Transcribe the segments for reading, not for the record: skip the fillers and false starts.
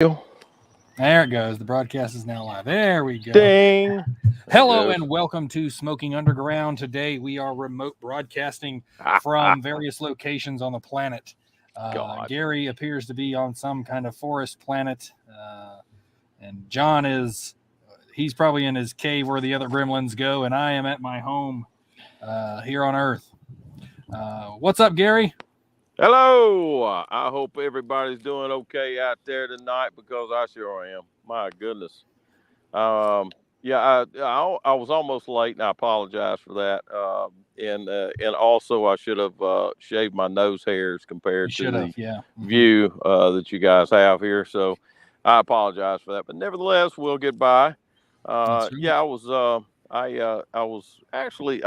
There it goes. The broadcast is now live. There we go. Ding. Hello and welcome to Smoking Underground. Today we are remote broadcasting from various locations on the planet. Gary appears to be on some kind of forest planet. And John he's probably in his cave where the other gremlins go. And I am at my home here on Earth. What's up, Gary? Hello. I hope everybody's doing okay out there tonight because I sure am. My goodness. I was almost late, and I apologize for that. And also I should have shaved my nose hairs compared to the view that you guys have here. So I apologize for that, but nevertheless, we'll get by. I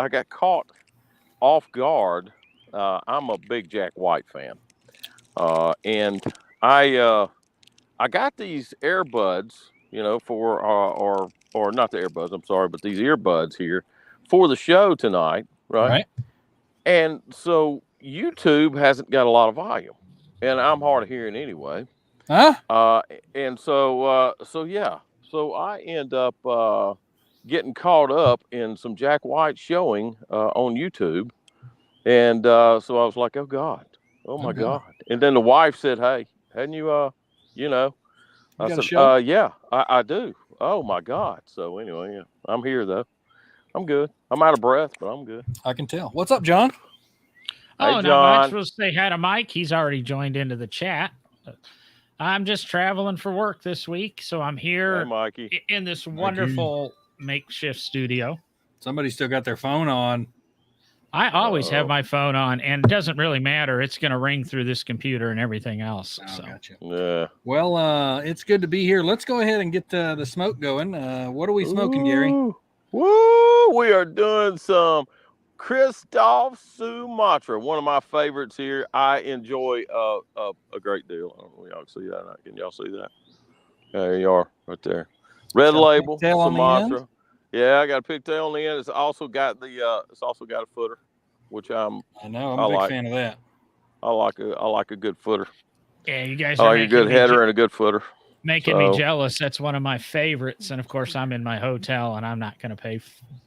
got caught off guard. I'm a big Jack White fan, and I got these earbuds, or not the earbuds. I'm sorry, but these earbuds here for the show tonight, right? And so YouTube hasn't got a lot of volume, and I'm hard of hearing anyway. And so I end up getting caught up in some Jack White showing on YouTube. And so I was like, oh God, my God. And then the wife said, hey, hadn't you, I said, yeah, I do. Oh my God. So anyway, yeah, I'm here though. I'm good. I'm out of breath, but I'm good. I can tell. What's up, John? Hey, John. Not much. We'll say hi to Mike. He's already joined into the chat. I'm just traveling for work this week. So I'm here in this wonderful makeshift studio. Somebody still got their phone on. I always have my phone on, and it doesn't really matter. It's going to ring through this computer and everything else. Gotcha. Yeah. Well, it's good to be here. Let's go ahead and get the smoke going. What are we smoking, Gary? Woo! We are doing some Christoph Sumatra, one of my favorites here. I enjoy a great deal. I don't know if y'all can see that. Can y'all see that? There you are, right there. Red label Sumatra. Yeah, I got a pigtail on the end. It's also got a footer, which I'm a big fan of that. I like a good footer. Yeah, you guys are like a good header and a good footer. Making me jealous. That's one of my favorites. And of course, I'm in my hotel, and I'm not going to pay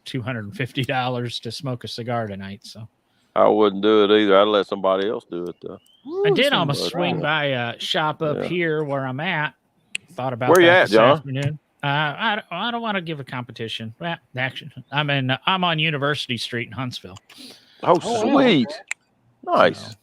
$250 to smoke a cigar tonight. So I wouldn't do it either. I'd let somebody else do it though. I did almost swing by a shop up here where I'm at. Thought about where you that at, John? Afternoon. I don't want to give a competition. Well, actually, I'm on University Street in Huntsville. Oh, sweet, nice.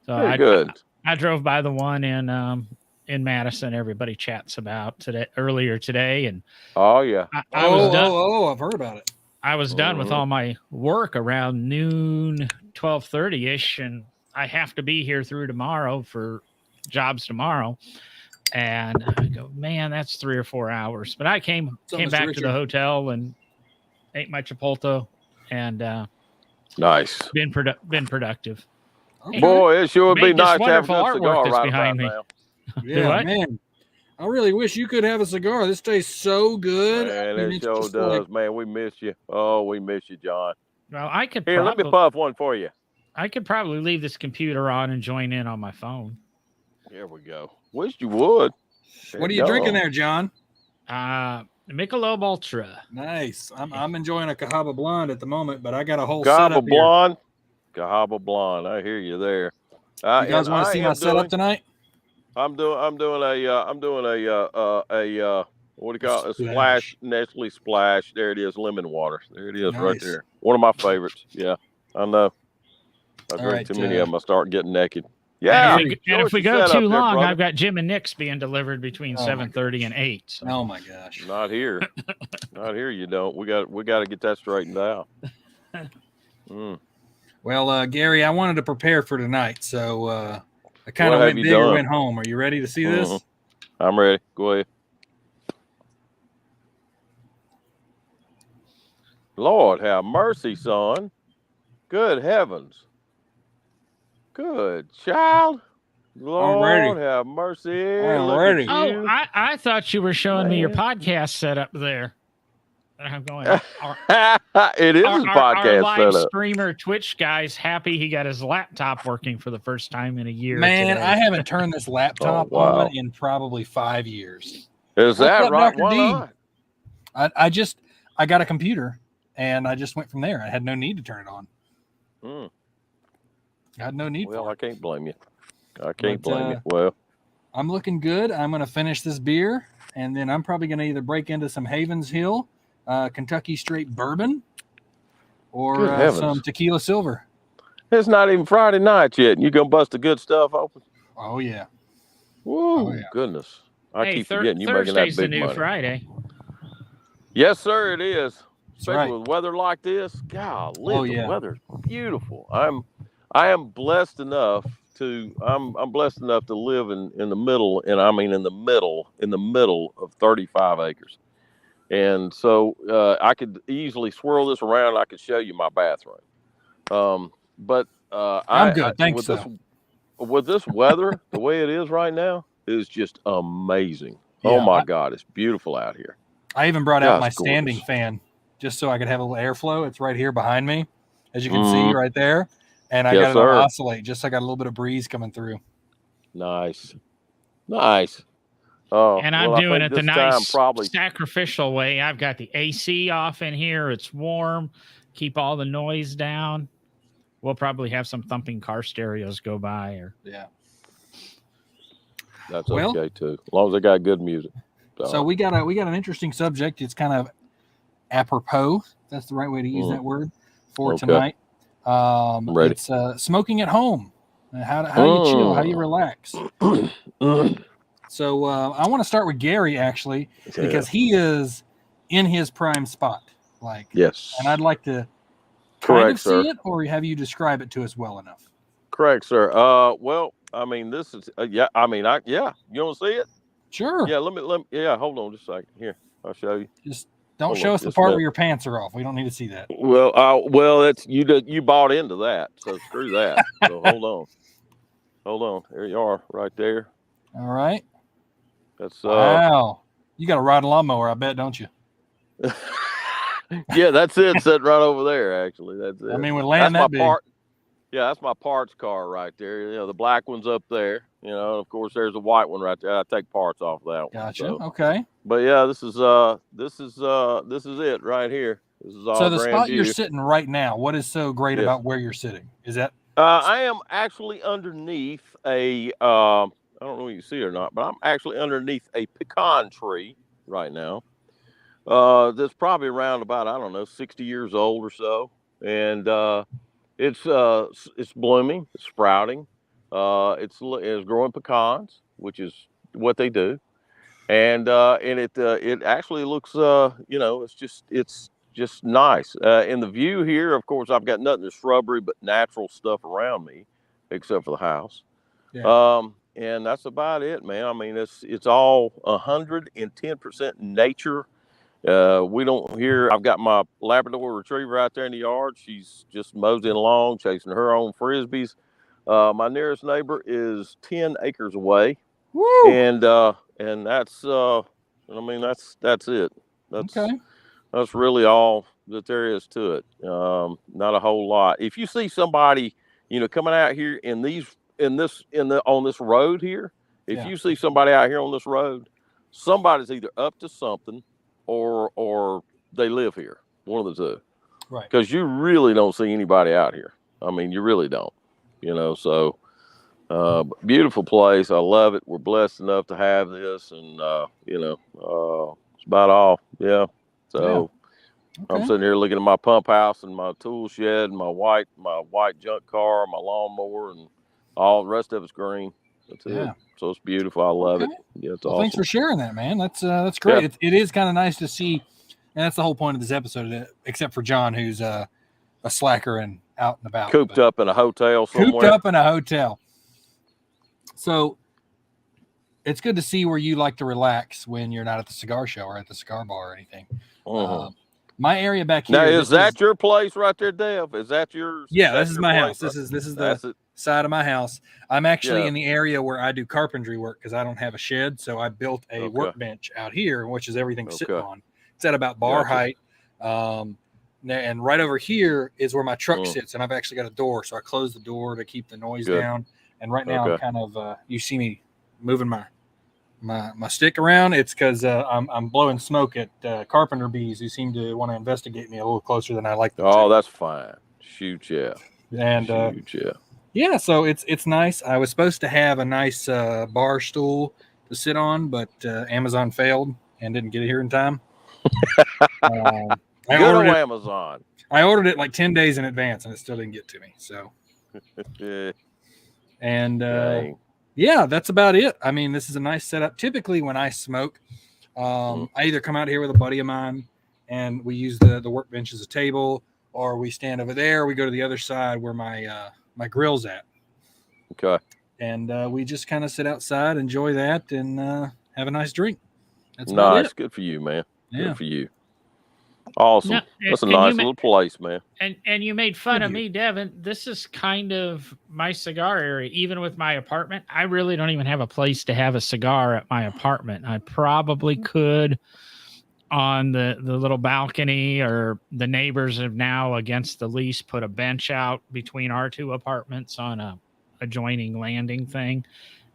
So very good. I drove by the one in Madison. Everybody chats about earlier today, and I was done. I've heard about it. I was done with all my work around noon, 12:30ish, and I have to be here through tomorrow for jobs tomorrow. And I go, man, that's 3 or 4 hours. But I came back to the hotel and ate my Chipotle and nice. Been productive. Okay. Boy, it sure would be nice to have a good cigar right behind me. Yeah, man. I really wish you could have a cigar. This tastes so good. Man, it sure does, man. We miss you. Oh, we miss you, John. Well, I could let me puff one for you. I could probably leave this computer on and join in on my phone. Here we go. Wish you would. What are you drinking there, John? Michelob Ultra. Nice. I'm enjoying a Cahaba Blonde at the moment, but I got a whole setup here. Cahaba Blonde. I hear you there. You guys want to see my setup tonight? I'm doing a what do you call it? A Splash Nestle Splash. There it is, lemon water. There it is, right there. One of my favorites. Yeah, I know. I drink too many of them. I start getting naked. Yeah, and if we go too long, I've got Jim and Nick's being delivered between 7:30 and 8. So. Oh my gosh! Not here, not here. You don't. We got to get that straightened out. Well, Gary, I wanted to prepare for tonight, so I kind of went big or went home. Are you ready to see this? I'm ready. Go ahead. Lord have mercy, son. Good heavens. Good child. Lord have mercy. I'm ready. Oh, I thought you were showing me your podcast setup there. I'm going. It is a podcast our live setup. streamer Twitch guy's happy he got his laptop working for the first time in a year. Man, today. I haven't turned this laptop on in probably 5 years. Is that right? Dr. D? I got a computer and I just went from there. I had no need to turn it on. I had no need. Well, I can't blame you. I can't blame you. Well, I'm looking good. I'm going to finish this beer, and then I'm probably going to either break into some Havens Hill, Kentucky Straight Bourbon, or some Tequila Silver. It's not even Friday night yet, and you're going to bust the good stuff open? Oh, yeah. Woo, goodness. I keep forgetting you're making that big the new money. Friday. Yes, sir, it is. Especially right. with weather like this. Golly, the weather's beautiful. I am blessed enough to I'm blessed enough to live in the middle, and I mean in the middle of 35 acres. And so I could easily swirl this around. I could show you my bathroom. But I'm good. Thanks. With this weather, the way it is right now, is just amazing. Yeah, oh my God, it's beautiful out here. I even brought out my standing fan just so I could have a little airflow. It's right here behind me, as you can see right there. And I got it on oscillate, just so I got a little bit of breeze coming through. Nice. And I'm doing it the nice sacrificial way. I've got the AC off in here. It's warm. Keep all the noise down. We'll probably have some thumping car stereos go by. That's okay too, as long as they got good music. So we got an interesting subject. It's kind of apropos. That's the right way to use that word for tonight. Ready. It's smoking at home. How you chill, how you relax. So I want to start with Gary actually, because he is in his prime spot. Yes. And I'd like to see it, or have you describe it to us well enough? Correct, sir. Well, I mean, this is you want to see it? Sure. Yeah, let me hold on just a second. Here, I'll show you. Just don't show us the part where your pants are off. We don't need to see that. Well, that's you bought into that, so screw that. So hold on. There you are, right there. All right. That's wow. You got a riding lawnmower, I bet, don't you? Yeah, that's it. Sitting right over there. Actually, that's it. I mean, with land that big. Yeah, that's my parts car right there. You know, the black one's up there. You know, of course, there's a white one right there. I take parts off that one. Gotcha. So. Okay. But yeah, this is it right here. This is all. So the spot you're sitting right now, what is so great about where you're sitting? Is that? I am actually underneath a. I don't know if you see it or not, but I'm actually underneath a pecan tree right now. That's probably around about 60 years old or so, and it's blooming, it's sprouting, it's growing pecans, which is what they do, and it actually looks it's just nice. In the view here, of course, I've got nothing but shrubbery but natural stuff around me, except for the house. Yeah. And that's about it, man. I mean, it's all 110% nature. We don't hear. I've got my Labrador Retriever out there in the yard. She's just moseying along, chasing her own frisbees. My nearest neighbor is 10 acres away. Woo! And that's that's it. That's really all that there is to it. Not a whole lot. If you see somebody, coming out here on this road here, if you see somebody out here on this road, somebody's either up to something or they live here, one of the two. Right. Because you really don't see anybody out here. I mean, you really don't. So beautiful place. I love it. We're blessed enough to have this, and it's about all. Yeah. So I'm sitting here looking at my pump house and my tool shed and my white junk car, my lawnmower, and all the rest of it's green. That's it. So it's beautiful. I love it. Yeah, it's awesome. Thanks for sharing that, man. That's great. Yeah. It is kind of nice to see, and that's the whole point of this episode, except for John, who's a slacker and out and about. Cooped up in a hotel somewhere. Cooped up in a hotel. So it's good to see where you like to relax when you're not at the cigar show or at the cigar bar or anything. My area back here. Now, is that your place right there, Dave? Is that yours? Yeah, this is my house. This is the side of my house. I'm actually in the area where I do carpentry work because I don't have a shed. So I built a workbench out here, which is everything sitting on. It's at about bar height. And right over here is where my truck sits, and I've actually got a door, so I close the door to keep the noise down. And right now I'm kind of you see me moving my stick around. It's because I'm blowing smoke at carpenter bees who seem to want to investigate me a little closer than I like them to. That's fine. Shoot, yeah. And yeah, so it's nice. I was supposed to have a nice bar stool to sit on, but Amazon failed and didn't get it here in time. Good old Amazon. I ordered it like 10 days in advance, and it still didn't get to me. So, and yeah, that's about it. I mean, this is a nice setup. Typically, when I smoke, I either come out here with a buddy of mine, and we use the workbench as a table, or we stand over there. We go to the other side where my grill's at. Okay. And we just kind of sit outside, enjoy that, and have a nice drink. That's nice. Good for you, man. Yeah. Good for you. Awesome. That's a nice little place, man. And you made fun of me, Devin. This is kind of my cigar area. Even with my apartment, I really don't even have a place to have a cigar at my apartment. I probably could on the little balcony, or the neighbors have now, against the lease, put a bench out between our two apartments on a adjoining landing thing.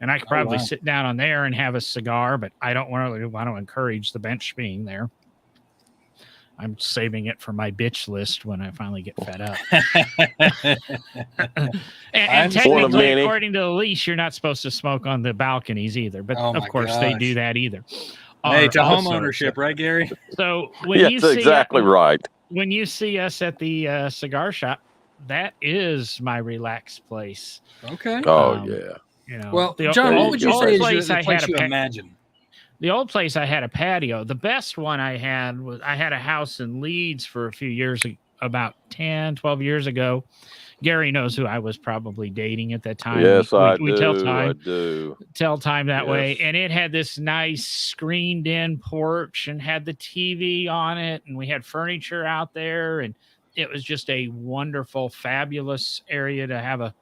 And I could probably sit down on there and have a cigar, but I don't want to encourage the bench being there. I'm saving it for my bitch list when I finally get fed up. and technically, according to the lease, you're not supposed to smoke on the balconies either. But of course, they do that either. Hey, to home ownership, right, Gary? So when you see exactly right. When you see us at the cigar shop, that is my relaxed place. Okay. Oh yeah. You know, well, John, what would you say is the place you imagine? The old place, I had a patio. The best one I had was, I had a house in Leeds for a few years, about 10, 12 years ago. Gary knows who I was probably dating at that time. Yes, I do. Tell time that way. And it had this nice screened-in porch and had the TV on it, and we had furniture out there, and it was just a wonderful, fabulous area to have a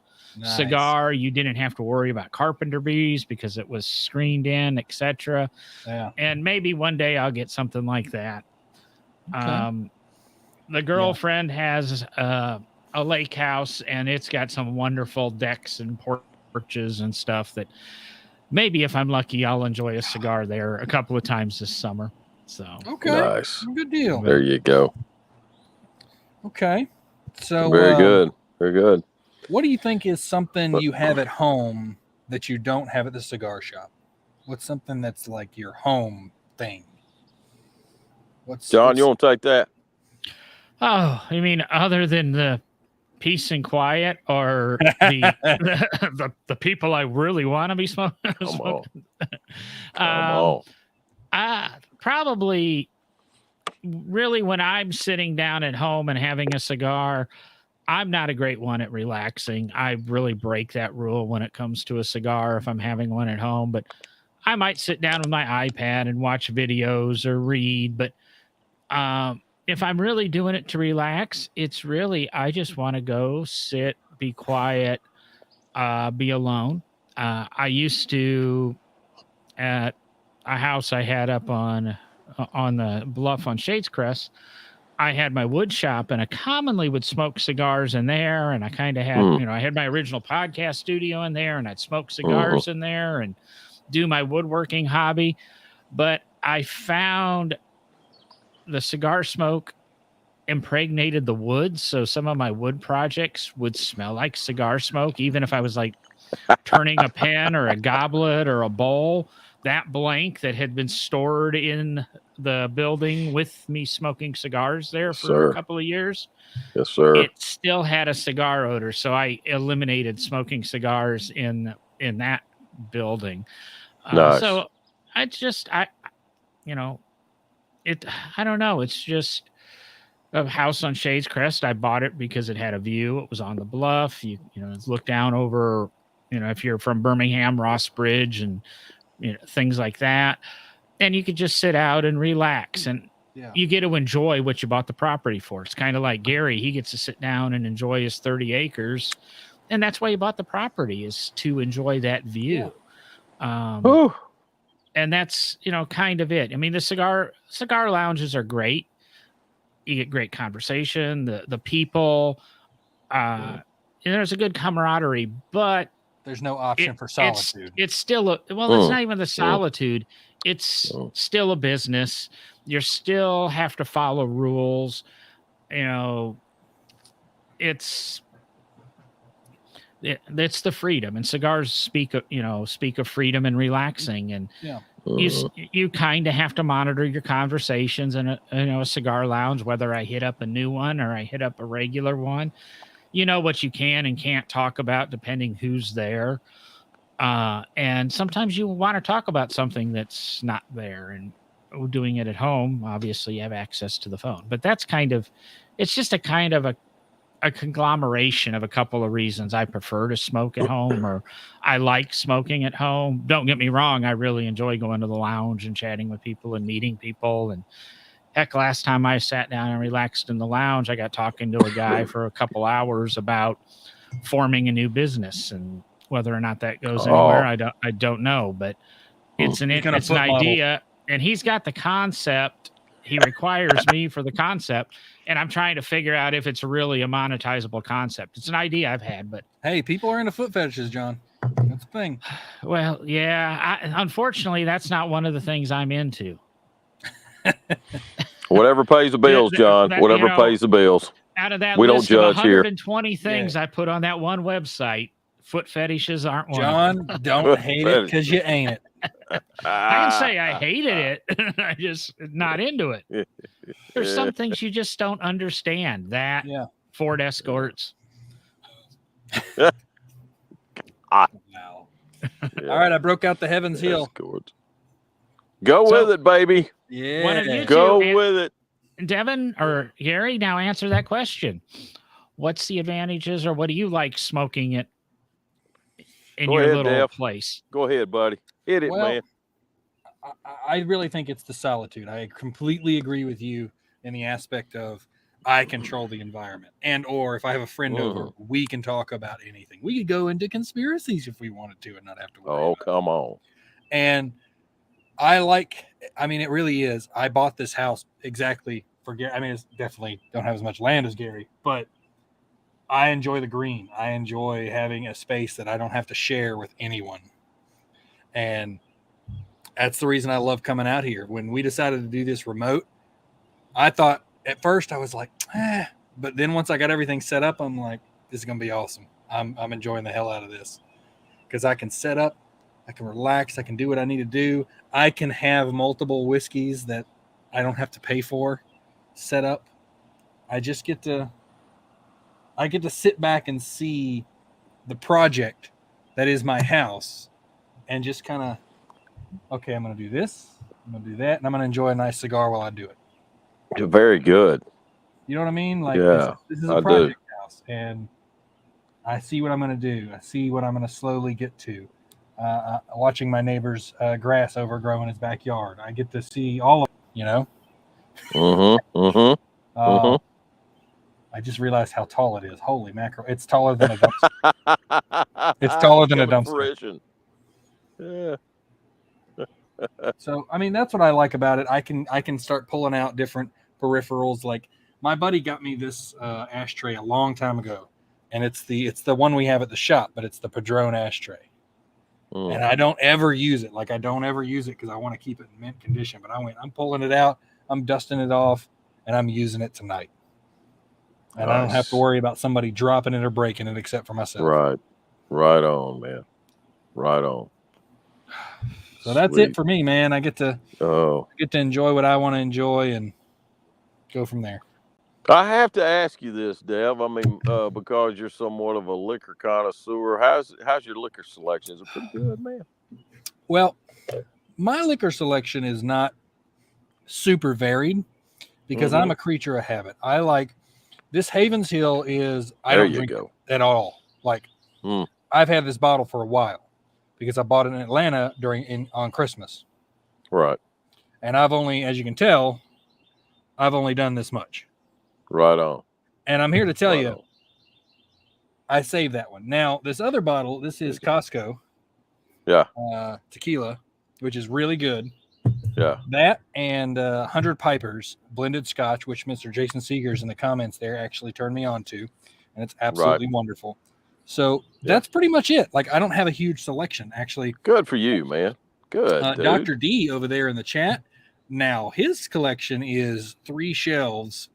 cigar. You didn't have to worry about carpenter bees because it was screened in, etc. Yeah. And maybe one day I'll get something like that. Okay. The girlfriend has a lake house, and it's got some wonderful decks and porches and stuff that maybe, if I'm lucky, I'll enjoy a cigar there a couple of times this summer. So nice. Good deal. There you go. Okay. So very good. Very good. What do you think is something you have at home that you don't have at the cigar shop? What's something that's like your home thing? John, you want to take that? Oh, you mean other than the peace and quiet, or the people I really want to be smoking? Come on. Probably, really, when I'm sitting down at home and having a cigar, I'm not a great one at relaxing. I really break that rule when it comes to a cigar if I'm having one at home. But I might sit down with my iPad and watch videos or read. But if I'm really doing it to relax, it's really, I just want to go sit, be quiet, be alone. I used to, at a house I had up on the bluff on Shades Crest, I had my wood shop, and I commonly would smoke cigars in there. And I kind of had, I had my original podcast studio in there, and I'd smoke cigars in there and do my woodworking hobby. But I found the cigar smoke impregnated the wood. So some of my wood projects would smell like cigar smoke, even if I was like turning a pen or a goblet or a bowl. That blank that had been stored in the building with me smoking cigars there for a couple of years. Yes, sir. It still had a cigar odor. So I eliminated smoking cigars in that building. Nice. So I don't know. It's just a house on Shades Crest. I bought it because it had a view. It was on the bluff. It's looked down over, if you're from Birmingham, Ross Bridge, and things like that. And you could just sit out and relax, and you get to enjoy what you bought the property for. It's kind of like Gary. He gets to sit down and enjoy his 30 acres. And that's why he bought the property, is to enjoy that view. And that's, kind of it. I mean, the cigar lounges are great. you get great conversation, the people, there's a good camaraderie, but there's no option for solitude. It's still it's not even the solitude. It's still a business. You still have to follow rules. It's the freedom, and cigars speak of freedom and relaxing, and you kind of have to monitor your conversations in a cigar lounge, whether I hit up a new one or I hit up a regular one. You know what you can and can't talk about depending who's there. And sometimes you want to talk about something that's not there, and doing it at home, obviously you have access to the phone, but it's just a kind of a conglomeration of a couple of reasons I prefer to smoke at home, or I like smoking at home. Don't get me wrong. I really enjoy going to the lounge and chatting with people and meeting people. And heck, last time I sat down and relaxed in the lounge, I got talking to a guy for a couple hours about forming a new business, and whether or not that goes anywhere, I don't know, but it's an idea, and he's got the concept. He requires me for the concept, and I'm trying to figure out if it's really a monetizable concept. It's an idea I've had, but hey, people are into foot fetishes, John. That's the thing. Well, yeah. Unfortunately, that's not one of the things I'm into. Whatever pays the bills, John. Whatever pays the bills. Out of that we list don't judge of 120 here. things I put on that one website, foot fetishes aren't one. John, don't hate it because you ain't it. I didn't say I hated it. I just not into it. There's some things you just don't understand. That Ford Escorts. Wow. All right, I broke out the Heaven's Heel. Go with it, baby. Yeah. Go with it. Devin or Gary, now answer that question. What's the advantages, or what do you like smoking it in your little place? Go ahead, buddy. Hit it, man. I really think it's the solitude. I completely agree with you in the aspect of I control the environment, or if I have a friend over, we can talk about anything. We could go into conspiracies if we wanted to and not have to worry about come on. And it really is. I bought this house exactly for Gary. I mean, it's definitely don't have as much land as Gary, but I enjoy the green. I enjoy having a space that I don't have to share with anyone. And that's the reason I love coming out here. When we decided to do this remote, I thought at first I was like, but then once I got everything set up, I'm like, this is going to be awesome. I'm enjoying the hell out of this because I can set up, I can relax, I can do what I need to do. I can have multiple whiskeys that I don't have to pay for set up. I get to sit back and see the project that is my house and just kind of, okay, I'm going to do this, I'm going to do that, and I'm going to enjoy a nice cigar while I do it. You're very good. You know what I mean? Like, this is a project house, and I see what I'm going to do. I see what I'm going to slowly get to. Watching my neighbor's grass overgrow in his backyard. I get to see all of it, I just realized how tall it is. Holy mackerel. It's taller than a dumpster. It's taller than a dumpster. Yeah. So, I mean, that's what I like about it. I can start pulling out different peripherals. Like my buddy got me this ashtray a long time ago, and it's the one we have at the shop, but it's the Padron ashtray. And I don't ever use it. Like I don't ever use it because I want to keep it in mint condition. But I'm pulling it out, I'm dusting it off, and I'm using it tonight. And I don't have to worry about somebody dropping it or breaking it except for myself. Right on, man. Right on. So that's it for me, man. I get to enjoy what I want to enjoy and go from there. I have to ask you this, Dev. I mean, because you're somewhat of a liquor connoisseur, how's your liquor selection? Is it pretty good, man? Well, my liquor selection is not super varied because I'm a creature of habit. I like this Havens Hill I don't drink it at all. Like I've had this bottle for a while because I bought it in Atlanta on Christmas. Right. And I've only, as you can tell, done this much. Right on. And I'm here to tell you, I saved that one. Now, this other bottle, this is Costco. Yeah. Tequila, which is really good. Yeah. That and 100 Pipers blended Scotch, which Mr. Jason Seegers in the comments there actually turned me on to, and it's absolutely wonderful. So that's pretty much it. Like, I don't have a huge selection, actually. Good for you, man. Good, dude. Dr. D over there in the chat, now his collection is 3 shelves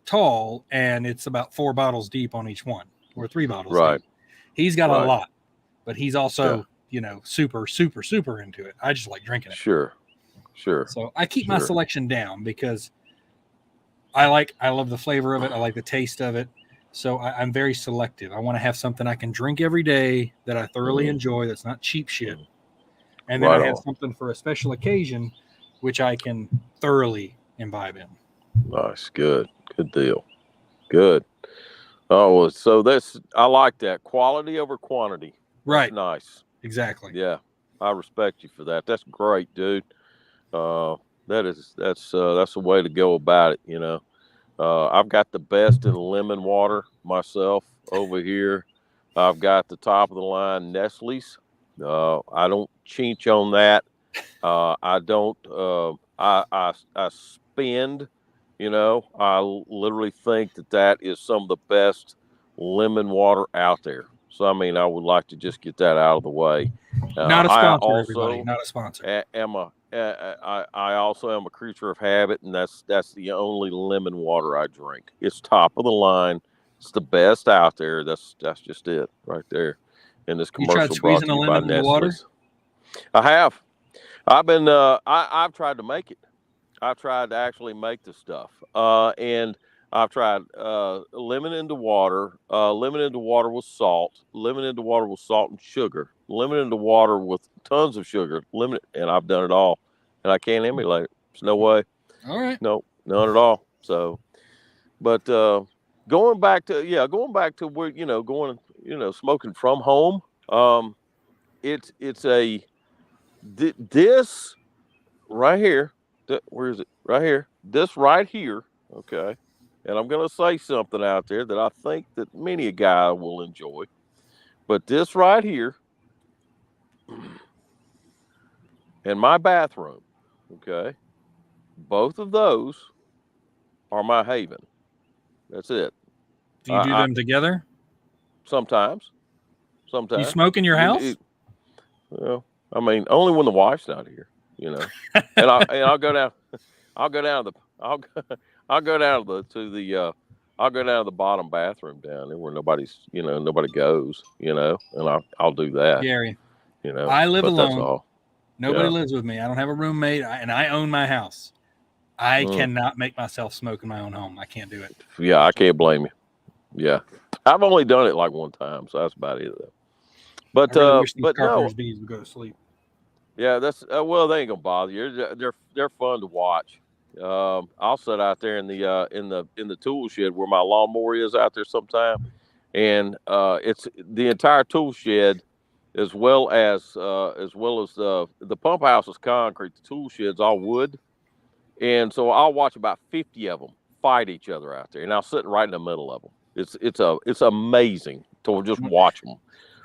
tall, and it's about 4 bottles deep on each one, or 3 bottles deep. He's got a lot, but he's also, super, super, super into it. I just like drinking it. Sure. So I keep my selection down because I love the flavor of it. I like the taste of it. So I'm very selective. I want to have something I can drink every day that I thoroughly enjoy, that's not cheap shit. And then I have something for a special occasion, which I can thoroughly imbibe in. Nice. Good deal. Good. Oh, so I like that. Quality over quantity. Right. That's nice. Exactly. Yeah. I respect you for that. That's great, dude. That's the way to go about it. I've got the best in lemon water myself over here. I've got the top of the line Nestle's. I don't cheat on that. I don't. I spend. I literally think that is some of the best lemon water out there. So I mean, I would like to just get that out of the way. Not a sponsor, everybody. Not a sponsor. I also am a creature of habit, and that's the only lemon water I drink. It's top of the line. It's the best out there. That's just it right there. In this commercial, you tried squeezing a lemon in the water? I have. I've been. I've tried to make it. I've tried to actually make the stuff, and I've tried lemon into water with salt, lemon into water with salt and sugar, lemon into water with tons of sugar, and I've done it all, and I can't emulate it. There's no way. All right. No, none at all. So, but going back to where smoking from home. It's this right here. Where is it? Right here. This right here. Okay. And I'm going to say something out there that I think that many a guy will enjoy. But this right here in my bathroom, okay, both of those are my haven. That's it. Do you do them together? Sometimes. You smoke in your house? Well, I mean, only when the wife's not here, And I'll go down. I'll go down to the bottom bathroom down there where nobody goes, and I'll do that. Gary, I live alone. That's all. Nobody lives with me. I don't have a roommate, and I own my house. I cannot make myself smoke in my own home. I can't do it. Yeah, I can't blame you. Yeah, I've only done it like one time, so that's about it though. But wish but carpenter's bees would go to sleep. Yeah, that's well, they ain't gonna bother you. They're fun to watch. I'll sit out there in the tool shed where my lawnmower is out there sometime, and it's the entire tool shed, as well as the pump house is concrete. The tool shed's all wood, and so I'll watch about 50 of them fight each other out there, and I'll sit right in the middle of them. It's amazing to just watch them.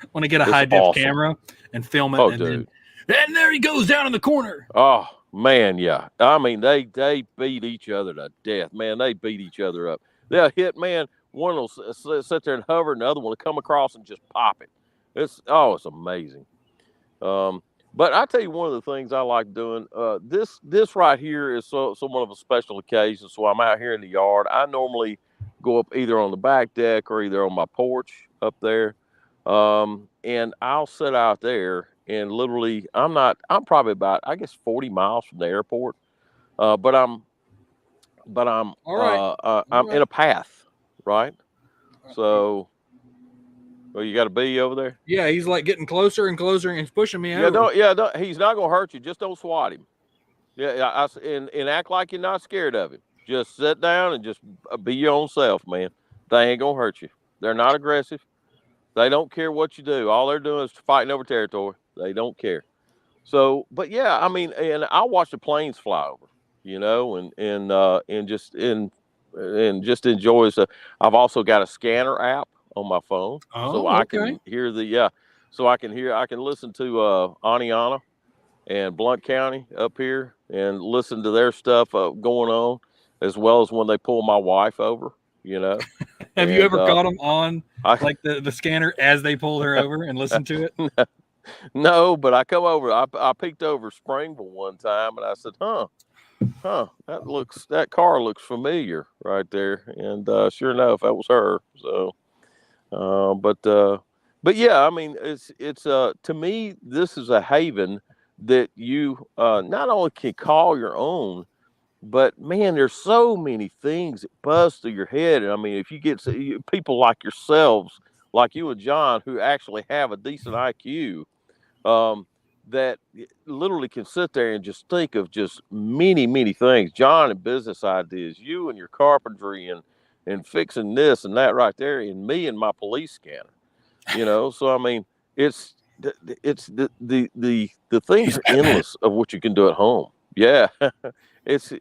I want to get a high-def camera and film it. And there he goes down in the corner. Oh, man, yeah. I mean, they beat each other to death, man. They beat each other up. They'll hit, man. One will sit there and hover, and the other one will come across and just pop it. It's amazing. But I tell you, one of the things I like doing, this right here is somewhat of a special occasion. So I'm out here in the yard. I normally go up either on the back deck or either on my porch up there. And I'll sit out there and literally, I'm probably about, I guess, 40 miles from the airport. But I'm in a path, right? So, well, you got a bee over there? Yeah, he's like getting closer and closer, and he's pushing me out. Don't, he's not gonna hurt you. Just don't swat him. Yeah, and act like you're not scared of him. Just sit down and just be your own self, man. They ain't gonna hurt you. They're not aggressive. They don't care what you do. All they're doing is fighting over territory. They don't care. So, but yeah, I mean, and I'll watch the planes fly over, and just enjoy stuff. I've also got a scanner app on my phone, so I can hear I can listen to Aniana and Blount County up here and listen to their stuff going on, as well as when they pull my wife over, you know. Have you ever caught them on like the scanner as they pulled her over and listened to it? No, but I come over. I peeked over Springville one time and I said, that car looks familiar right there. And sure enough, that was her. So, but yeah, I mean, it's to me, this is a haven that you not only can call your own, but man, there's so many things that buzz through your head. And I mean, if you get people like yourselves, like you and John, who actually have a decent IQ, that literally can sit there and just think of just many, many things. John and business ideas, you and your carpentry and fixing this and that right there, and me and my police scanner. You know, so I mean, it's the things are endless of what you can do at home. Yeah, it's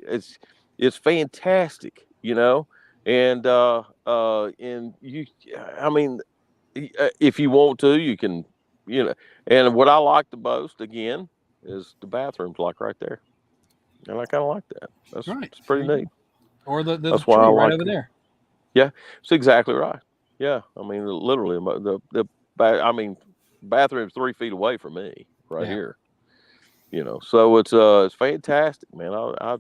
fantastic. You know, and you, I mean, if you want to, you can, you know. And what I like the most, again, is the bathrooms, like right there, and I kind of like that. That's right. It's pretty neat. Or the tree right over there. Yeah, it's exactly right. Yeah, I mean, literally, I mean, bathroom's 3 feet away from me, right here. You know, so it's fantastic, man. I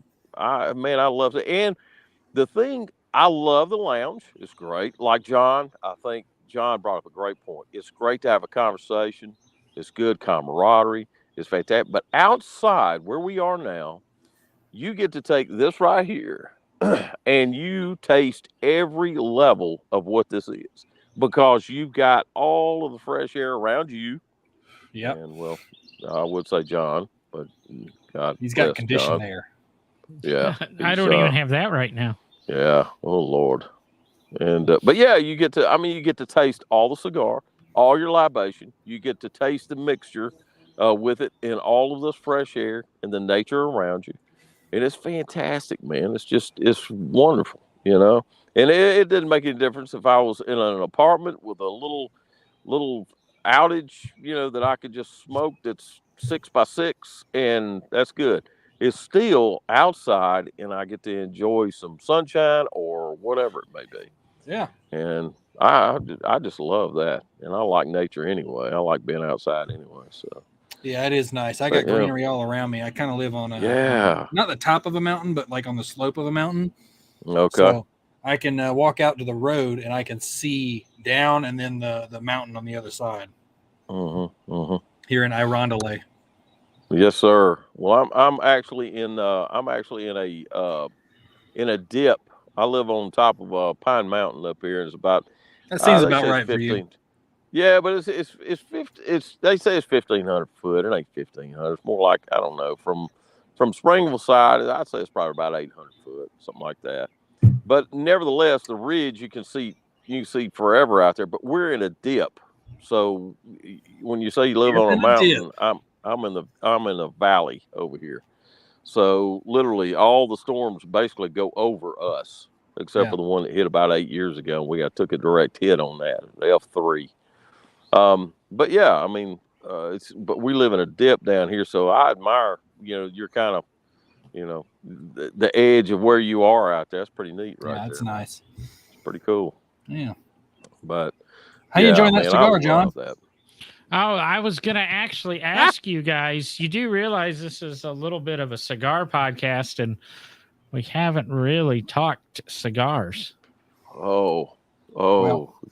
love it. And the thing, I love the lounge. It's great. Like John, I think John brought up a great point. It's great to have a conversation. It's good camaraderie. It's fantastic. But outside where we are now, you get to take this right here and you taste every level of what this is, because you've got all of the fresh air around you. Yeah. And well, I would say John, but God, he's got conditioned air. Yeah. I don't even have that right now. Yeah. Oh Lord. And but yeah, you get to taste all the cigar, all your libation. You get to taste the mixture with it, and all of this fresh air and the nature around you. And it's fantastic, man. It's wonderful, you know. And it didn't make any difference if I was in an apartment with a little outage, you know, that I could just smoke that's 6 by 6, and that's good. It's still outside, and I get to enjoy some sunshine or whatever it may be. Yeah. And I just love that, and I like nature anyway. I like being outside anyway. So. Yeah, it is nice. I got greenery all around me. I kind of live on not the top of a mountain, but like on the slope of a mountain. Okay. So I can walk out to the road and I can see down and then the mountain on the other side. Here in Irondelet. Yes, sir. Well, I'm actually in a dip. I live on top of Pine Mountain up here. It's about that seems about right 15. For you. Yeah, but it's 50. They say it's 1,500 foot. It ain't 1,500. It's more like, I don't know, from Springville side, I'd say it's probably about 800 foot, something like that. But nevertheless, the ridge you can see forever out there. But we're in a dip, so when you say you live on a mountain, I'm in the valley over here. So literally, all the storms basically go over us, except for the one that hit about 8 years ago. Took a direct hit on that, F3. But yeah, I mean, but we live in a dip down here, so I admire, you know, you're kind of, you know, the edge of where you are out there. That's pretty neat, right? Yeah, that's nice. It's pretty cool. Yeah. But how you enjoying that cigar, John? Oh, I was gonna actually ask you guys. You do realize this is a little bit of a cigar podcast, and we haven't really talked cigars. Well,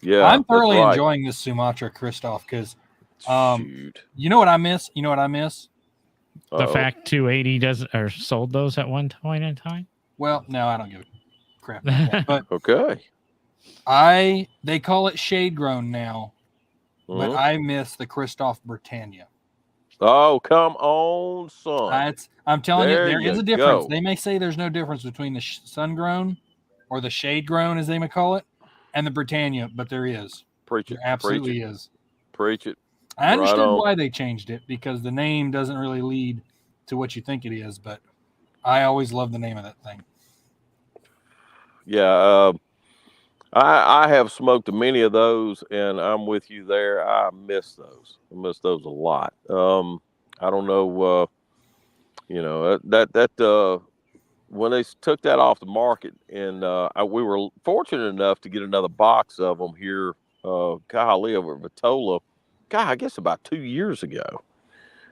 yeah. I'm thoroughly enjoying this Sumatra Christoph because, you know what I miss? The fact 280 doesn't or sold those at one point in time. Well, no, I don't give a crap about that. But okay. They call it shade grown now, but I miss the Christoph Britannia. Oh, come on, son! I'm telling you, there is a difference. They may say there's no difference between the sun grown or the shade grown, as they may call it, and the Britannia, but there is. Preach it. There absolutely is. Preach it. I understood why they changed it, because the name doesn't really lead to what you think it is, but I always love the name of that thing. Yeah, I have smoked many of those, and I'm with you there. I miss those. I miss those a lot. I don't know. You know, that when they took that off the market, and we were fortunate enough to get another box of them here, golly, over at Vitola, I guess about 2 years ago.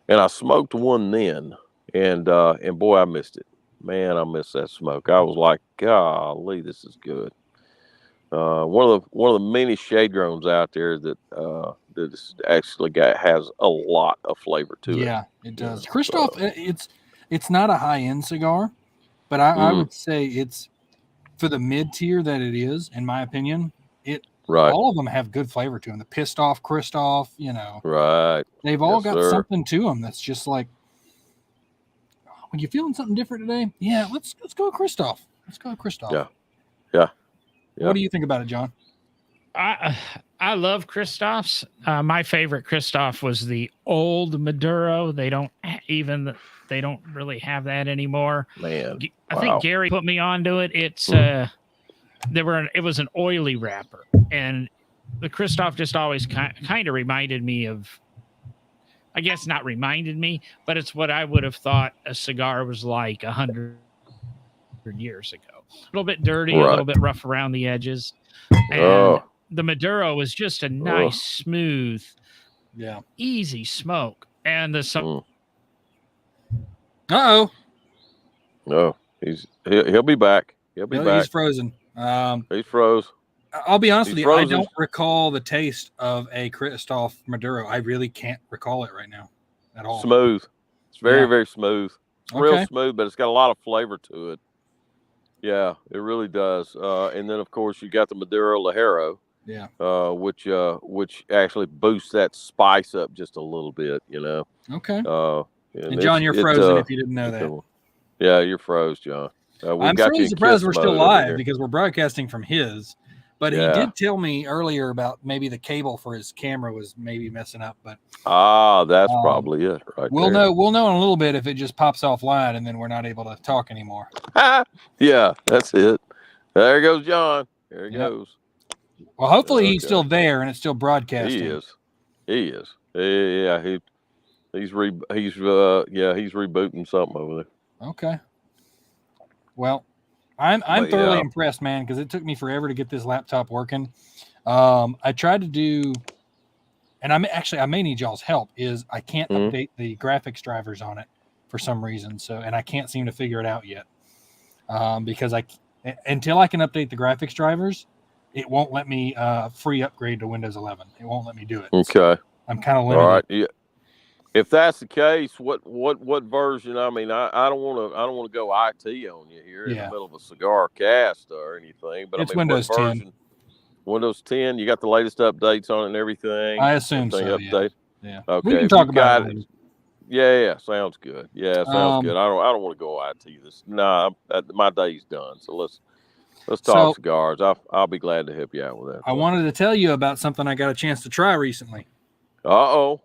And I smoked one then, and boy, I missed it. Man, I missed that smoke. I was like, golly, this is good. One of the many shade growns out there that actually has a lot of flavor to it. Yeah, it does. Christoph, it's not a high end cigar, but I would say it's for the mid tier that it is, in my opinion. All of them have good flavor to them. The Pissed Off Christoph, you know, right? They've all got something to them that's just like, when you're feeling something different today, yeah, let's go Christoph. Let's go Christoph. Yeah. What do you think about it, John? I love Christophs. My favorite Christoph was the old Maduro. They don't really have that anymore. Man, I think Gary put me onto it. It's it was an oily wrapper, and the Christoph just always kind of reminded me of, I guess not reminded me, but it's what I would have thought a cigar was like 100 years ago. A little bit dirty, a little bit rough around the edges. And the Maduro was just a nice, smooth, easy smoke. And the No, he'll be back. He'll be back. He's frozen. He's froze. I'll be honest with you. I don't recall the taste of a Christoph Maduro. I really can't recall it right now at all. Smooth. It's very, very smooth. It's real smooth, but it's got a lot of flavor to it. Yeah, it really does. And then, of course, you got the Maduro Ligero. Yeah. Which actually boosts that spice up just a little bit, you know. Okay. And John, you're frozen if you didn't know that. Yeah, you're froze, John. I'm really surprised we're still live because we're broadcasting from his. But he did tell me earlier about maybe the cable for his camera was maybe messing up. But that's probably it, right? We'll know in a little bit if it just pops offline and then we're not able to talk anymore. Yeah, that's it. There goes John. There he goes. Well, hopefully he's still there and it's still broadcasting. He is. Yeah, he's rebooting something over there. Okay. Well, I'm thoroughly impressed, man, because it took me forever to get this laptop working. I tried to do, and I may need y'all's help. Is I can't update the graphics drivers on it for some reason. And I can't seem to figure it out yet. Because until I can update the graphics drivers, it won't let me free upgrade to Windows 11. It won't let me do it. Okay. So I'm kind of limited. All right. Yeah. If that's the case, what version? I mean, I don't want to go IT on you here in the middle of a cigar cast or anything. But it's I mean, Windows 10. Windows 10. You got the latest updates on it and everything. I assume so. Update? Yeah. Okay. We can talk about it. Yeah. Sounds good. Yeah, sounds good. I don't want to go IT this. Nah, my day's done. So let's talk cigars. I'll be glad to help you out with that. I wanted to tell you about something I got a chance to try recently. Uh-oh.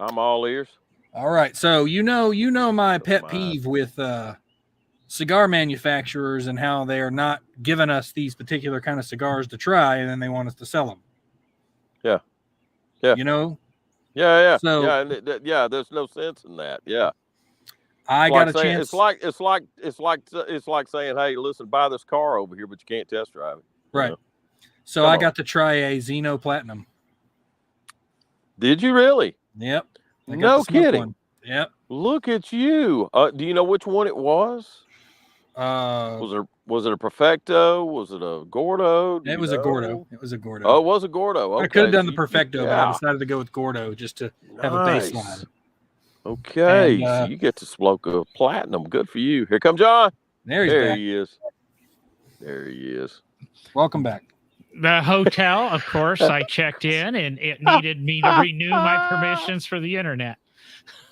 I'm all ears. All right. So you know my pet peeve with cigar manufacturers and how they are not giving us these particular kind of cigars to try and then they want us to sell them. Yeah. You know? Yeah. So, there's no sense in that. Yeah. I got a chance. It's like saying, "Hey, listen, buy this car over here, but you can't test drive it." Right. So I got to try a Xeno Platinum. Did you really? Yep. No kidding. One. Yep. Look at you. Do you know which one it was? Was it a Perfecto? Was it a Gordo? It was a Gordo. It was a Gordo. Oh, it was a Gordo. Okay. I could have done the Perfecto, but I decided to go with Gordo just to have a baseline. Okay, so you get to smoke a Platinum. Good for you. Here comes John. There he is. There he is. Welcome back. The hotel, of course, I checked in and it needed me to renew my permissions for the internet.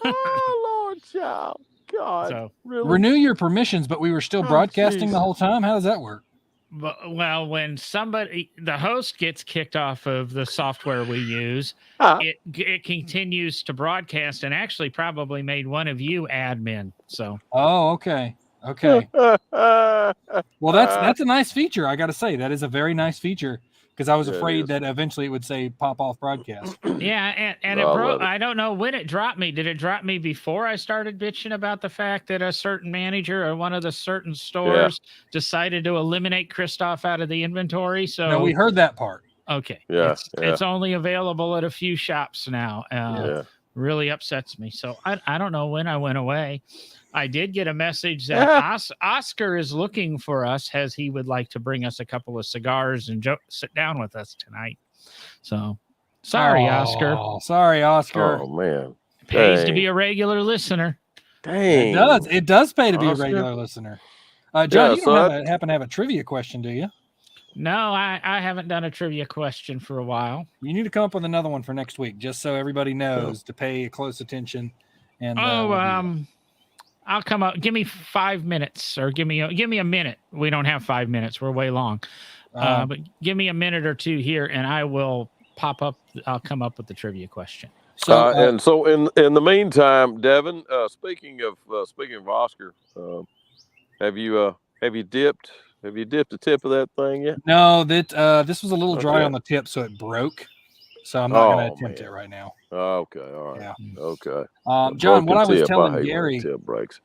Oh, Lord, child. God. So, really? Renew your permissions, but we were still broadcasting the whole time? How does that work? Well, when the host gets kicked off of the software we use, it continues to broadcast and actually probably made one of you admin. So. Oh, okay. Okay. Well, that's a nice feature. I got to say that is a very nice feature because I was afraid that eventually it would say pop off broadcast. Yeah, and it broke. I don't know when it dropped me. Did it drop me before I started bitching about the fact that a certain manager or one of the certain stores decided to eliminate Christoph out of the inventory? So no, we heard that part. Okay. Yeah, it's only available at a few shops now. Really upsets me. So I don't know when I went away. I did get a message that Oscar is looking for us, as he would like to bring us a couple of cigars and sit down with us tonight. So sorry, Oscar. Sorry, Oscar. Oh, man. It pays to be a regular listener. Dang. It does pay to be a regular listener. John, you don't happen to have a trivia question, do you? No, I haven't done a trivia question for a while. You need to come up with another one for next week, just so everybody knows to pay close attention. And I'll come up. Give me 5 minutes, or give me a minute. We don't have 5 minutes. We're way long. But give me a minute or two here, and I will pop up. I'll come up with the trivia question. So, so in the meantime, Devin, speaking of Oscar, have you dipped the tip of that thing yet? No, this was a little dry on the tip, so it broke. So I'm not going to attempt it right now. Okay, all right. Yeah. Okay. John, what I was telling Gary, tip breaks.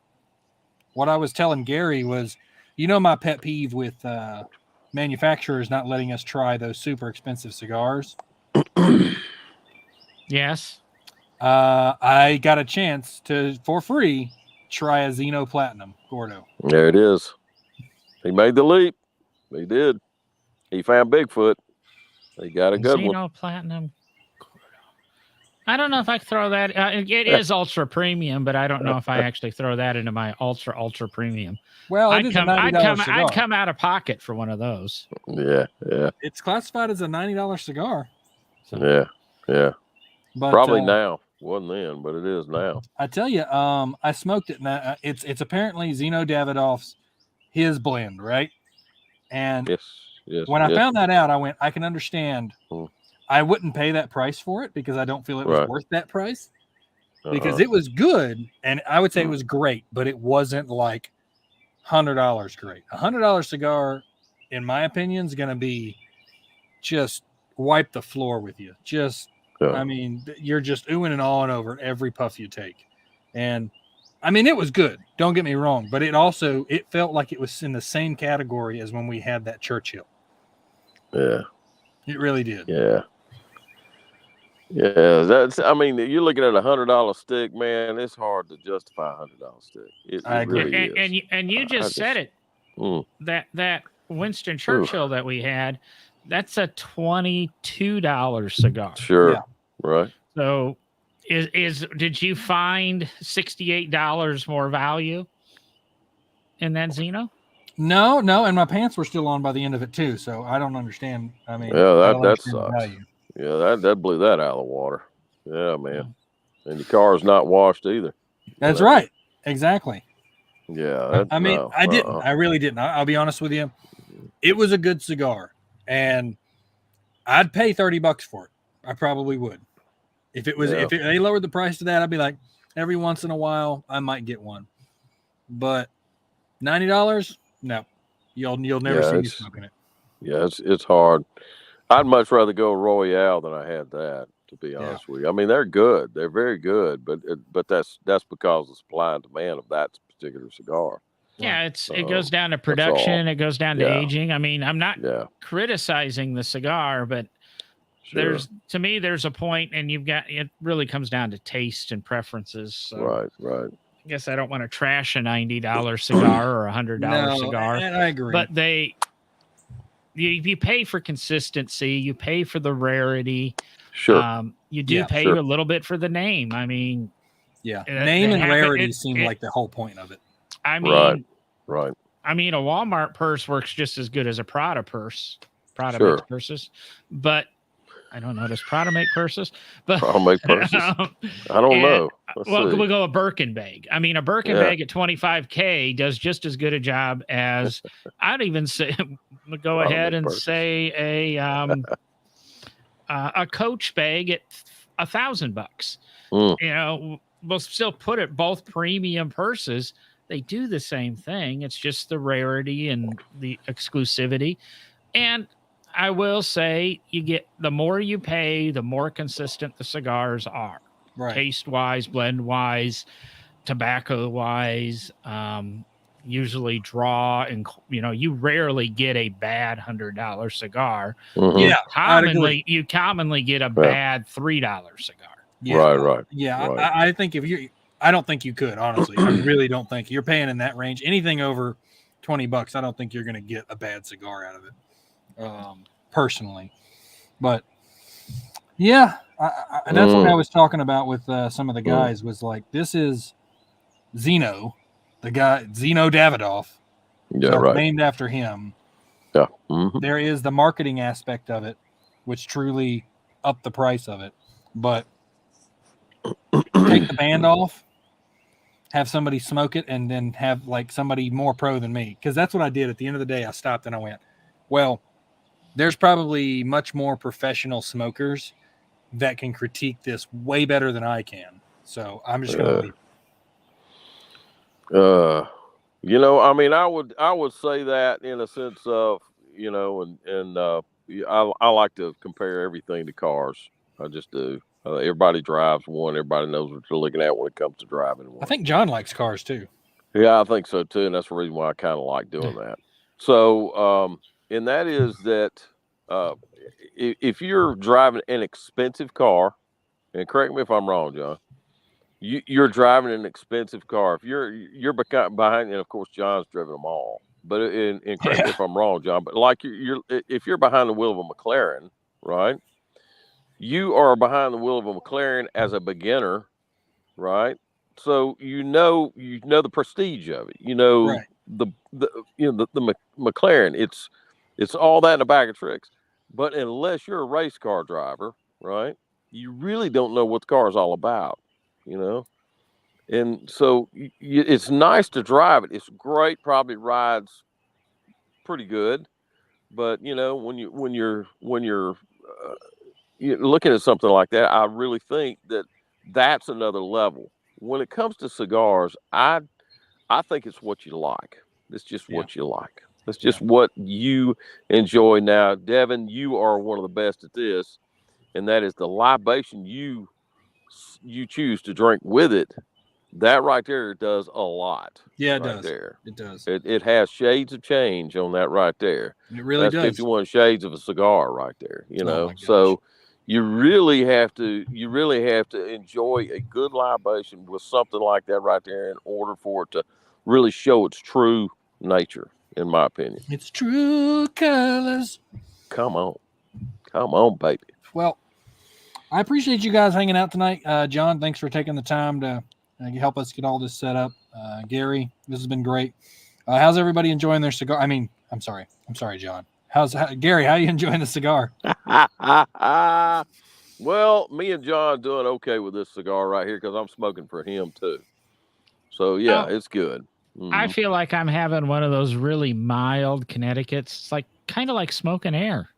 What I was telling Gary was, my pet peeve with manufacturers not letting us try those super expensive cigars. Yes. I got a chance to, for free, try a Zeno Platinum Gordo. There it is. He made the leap. He did. He found Bigfoot. He got a good one. Zeno Platinum. I don't know if I throw that. It is ultra premium, but I don't know if I actually throw that into my ultra premium. Well, I'd come out of pocket for one of those. Yeah. It's classified as a $90 cigar. So. Yeah. But, probably now. Wasn't then, but it is now. I tell you, I smoked it. And it's apparently Zeno Davidoff's his blend, right? And when I found that out, I went, I can understand. I wouldn't pay that price for it because I don't feel it was worth that price. Because it was good, and I would say it was great, but it wasn't like $100 great. $100 cigar, in my opinion, is going to be just wipe the floor with you. I mean, you're just oohing and awing over every puff you take. And I mean, it was good. Don't get me wrong, but it felt like it was in the same category as when we had that Churchill. Yeah. It really did. Yeah. Yeah. I mean, you're looking at $100 stick, man. It's hard to justify $100 stick. I agree. Really and you just said it. That Winston Churchill that we had, that's a $22 cigar. Sure. Yeah. Right. So did you find $68 more value in that Zeno? No, and my pants were still on by the end of it too, so I don't understand. I mean, that sucks. Yeah, that blew that out of the water. Yeah, man. And your car's not washed either. That's right. Exactly. Yeah. I really didn't. I'll be honest with you. It was a good cigar, and I'd pay $30 for it. I probably would. If they lowered the price to that, I'd be like, every once in a while, I might get one. But $90, no, you'll never see me smoking it. Yeah, it's hard. I'd much rather go Royale than I had that, to be honest with you. I mean, they're good, they're very good, but that's because of the supply and demand of that particular cigar. Yeah, it goes down to production, it goes down to aging. I mean, I'm not criticizing the cigar, but there's a point, and it really comes down to taste and preferences. So. Right. I guess I don't want to trash a $90 cigar or $100 cigar. And I agree. But you pay for consistency, you pay for the rarity. Sure. You do pay a little bit for the name. I mean, name and rarity seem like the whole point of it. I mean, right. I mean, a Walmart purse works just as good as a Prada purse. Prada makes purses, but I don't know. Does Prada make purses? But Prada make purses. I don't know. We'll go a Birkin bag. I mean, a Birkin bag at $25K does just as good a job as I'd even say. Go ahead and say a Coach bag at $1,000. You know, we'll still put it both premium purses. They do the same thing. It's just the rarity and the exclusivity. And I will say the more you pay, the more consistent the cigars are. Right. Taste wise, blend wise, tobacco wise, usually draw, and you rarely get a bad $100 cigar. Mm-hmm. Yeah, you commonly get a bad $3 cigar. Yeah, right. Yeah, right. I think I don't think you could, honestly. I really don't think you're paying in that range. Anything over $20, I don't think you're going to get a bad cigar out of it, personally. But yeah, that's what I was talking about with some of the guys. Was like, this is Zeno, Zeno Davidoff. Yeah, so right. It's named after him. Yeah. Mm-hmm. There is the marketing aspect of it, which truly upped the price of it. But take the band off, have somebody smoke it, and then have like somebody more pro than me. Because that's what I did. At the end of the day, I stopped and I went, well, there's probably much more professional smokers that can critique this way better than I can. So I'm just going to leave. I mean, I would say that in a sense of, I like to compare everything to cars. I just do. Everybody drives one. Everybody knows what you're looking at when it comes to driving one. I think John likes cars too. Yeah, I think so too, and that's the reason why I kind of like doing that. So, and that is that if you're driving an expensive car, and correct me if I'm wrong, John, you're driving an expensive car. If you're behind, and of course John's driven them all, but and correct me if I'm wrong, John, but like if you're behind the wheel of a McLaren, right? You are behind the wheel of a McLaren as a beginner, right? So you know the prestige of it. Right. The McLaren. It's all that in a bag of tricks. But unless you're a race car driver, right, you really don't know what the car is all about. And so it's nice to drive it. It's great. Probably rides pretty good. But when you're looking at something like that, I really think that's another level. When it comes to cigars, I think it's what you like. It's just what you like. It's just what you enjoy. Now, Devin, you are one of the best at this, and that is the libation you choose to drink with it. That right there does a lot. Yeah, it right does. There. It does. It has shades of change on that right there. It really does. 51 shades of a cigar right there. So you really have to enjoy a good libation with something like that right there in order for it to really show its true nature, in my opinion. Its true colors. Come on, baby. Well, I appreciate you guys hanging out tonight. John, thanks for taking the time to help us get all this set up. Gary, this has been great. How's everybody enjoying their cigar? I mean, I'm sorry, John. Gary, how are you enjoying the cigar? Well, me and John doing okay with this cigar right here because I'm smoking for him too. So yeah, it's good. I feel like I'm having one of those really mild Connecticut's. It's like kind of like smoking air.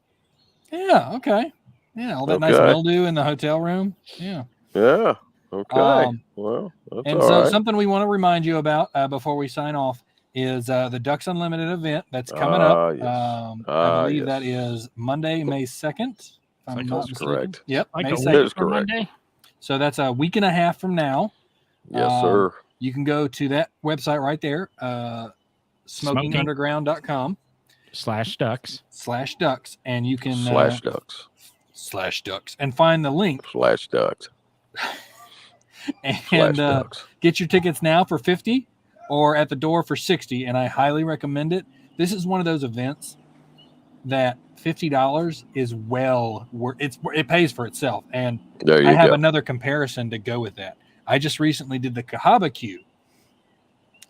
Yeah. Okay. Yeah. All that nice mildew in the hotel room. Yeah. Yeah. Okay. Well, that's and all so right. Something we want to remind you about before we sign off is the Ducks Unlimited event that's coming up. Yes. I believe that is Monday, May 2nd. That's correct. Yep. Like May 2nd. That is correct. Monday? So that's a week and a half from now. Yes, sir. You can go to that website right there, smokingunderground.com /ducks, and you can /ducks and find the link /ducks and get your tickets now for $50 or at the door for $60, and I highly recommend it. This is one of those events that $50 is it pays for itself, and I have another comparison to go with that. I just recently did the Cahaba Q,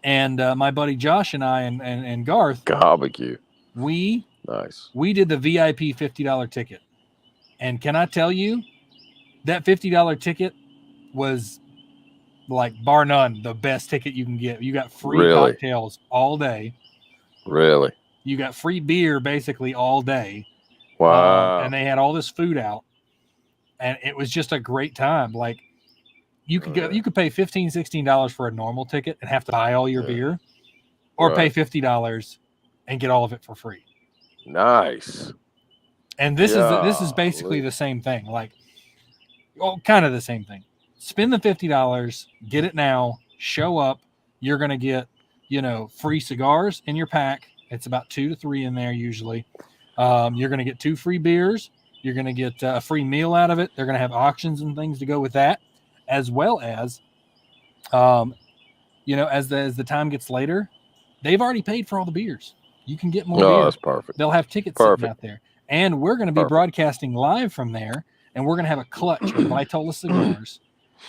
and my buddy Josh and I and Garth Cahaba Q. We did the VIP $50 ticket, and can I tell you that $50 ticket was like bar none the best ticket you can get. You got free cocktails all day. Really? You got free beer basically all day. Wow. And they had all this food out, and it was just a great time. Like you could pay $15, $16 for a normal ticket and have to buy all your beer, or pay $50 and get all of it for free. Nice. And this is basically the same thing. Like, well, kind of the same thing. Spend the $50, get it now, show up. You're going to get, free cigars in your pack. It's about 2 to 3 in there usually. You're going to get 2 free beers. You're going to get a free meal out of it. They're going to have auctions and things to go with that, as well as, as the time gets later, they've already paid for all the beers. You can get more beer. That's perfect. They'll have tickets sitting out there. And we're going to be broadcasting live from there, and we're going to have a clutch of Vitola cigars.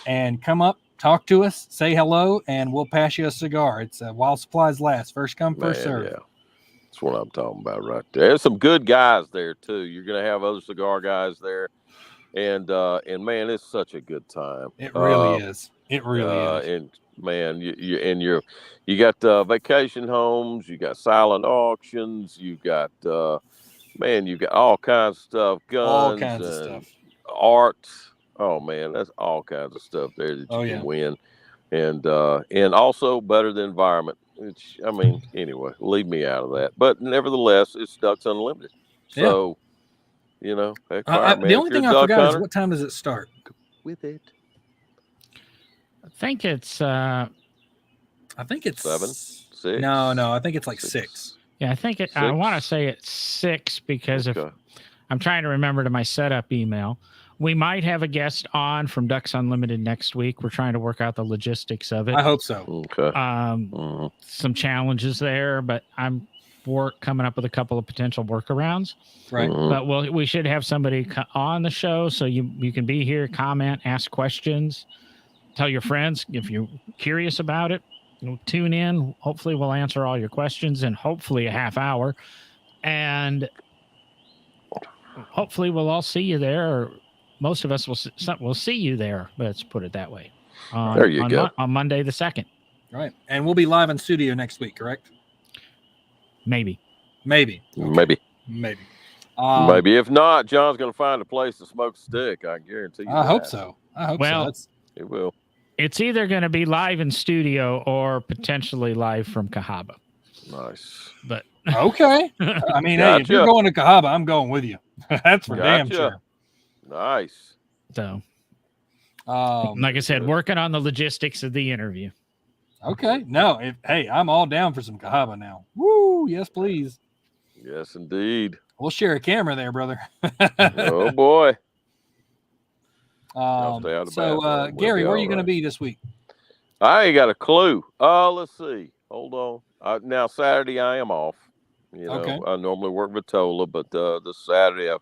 And come up, talk to us, say hello, and we'll pass you a cigar. It's while supplies last. First come, first serve. Yeah. That's what I'm talking about right there. There's some good guys there, too. You're going to have other cigar guys there. And man, it's such a good time. It really is. It really is. And man, you got vacation homes, you got silent auctions, you got you got all kinds of stuff, guns, all kinds of stuff, art. Oh man, that's all kinds of stuff there that you can win, and also better the environment. Which anyway, leave me out of that. But nevertheless, it's Ducks Unlimited. So heck, the only thing I forgot is what time does it start? With it. I think it's 7, 6. No, I think it's like 6. Yeah, I think it. 6? I want to say it's 6 because if I'm trying to remember to my setup email, we might have a guest on from Ducks Unlimited next week. We're trying to work out the logistics of it. I hope so. Okay. Some challenges there, but I'm coming up with a couple of potential workarounds. Right. But we should have somebody on the show so you can be here, comment, ask questions, tell your friends if you're curious about it. Tune in. Hopefully we'll answer all your questions in hopefully a half hour. And hopefully we'll all see you there. Or most of us will see you there. Let's put it that way. There you go. On Monday the 2nd. Right. And we'll be live in studio next week, correct? Maybe. Okay. Maybe. If not, John's going to find a place to smoke a stick. I guarantee you. I hope so. It will. It's either going to be live in studio or potentially live from Cahaba. Nice. But okay. Hey, if you're going to Cahaba, I'm going with you. That's for damn sure. Nice. So, like I said, working on the logistics of the interview. Okay. No, I'm all down for some Cahaba now. Woo! Yes, please. Yes, indeed. We'll share a camera there, brother. Oh boy. Gary, where are you going to be this week? I ain't got a clue. Let's see. Hold on. Now Saturday I am off. I normally work Vitola, but this Saturday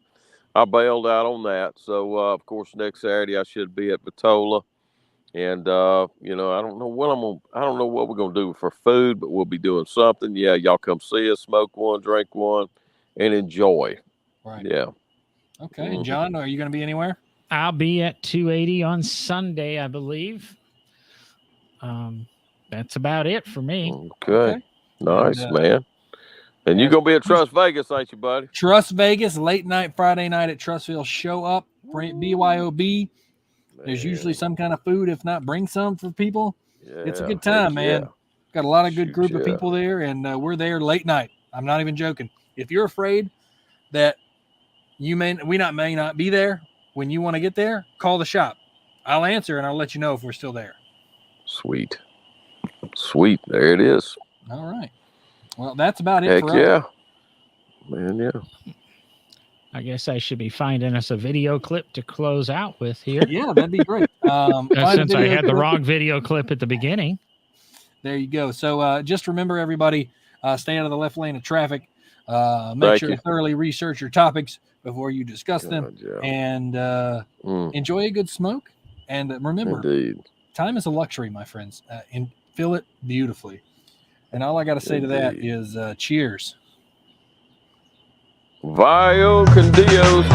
I bailed out on that. So of course next Saturday I should be at Vitola, and I don't know what we're gonna do for food, but we'll be doing something. Yeah, y'all come see us, smoke one, drink one, and enjoy. Right. Yeah. Okay. Mm-hmm. John, are you going to be anywhere? I'll be at 280 on Sunday, I believe. That's about it for me. Okay. Nice, man. And you're going to be at Trust Vegas, ain't you, buddy? Trust Vegas, late night, Friday night at Trustville. Show up, BYOB. There's usually some kind of food. If not, bring some for people. Yeah, it's a good time, man. Yeah. Got a lot of good group of people there, and we're there late night. I'm not even joking. If you're afraid that we may not be there when you want to get there, call the shop. I'll answer, and I'll let you know if we're still there. Sweet. There it is. All right. Well, that's about it for us. Yeah. Man, yeah. I guess I should be finding us a video clip to close out with here. Yeah, that'd be great. Since I had the wrong video clip at the beginning. There you go. So just remember, everybody, stay out of the left lane of traffic. Make sure you thoroughly research your topics before you discuss them, and enjoy a good smoke. And remember, time is a luxury, my friends, and fill it beautifully. And all I got to say to that is cheers. Vio con Dios.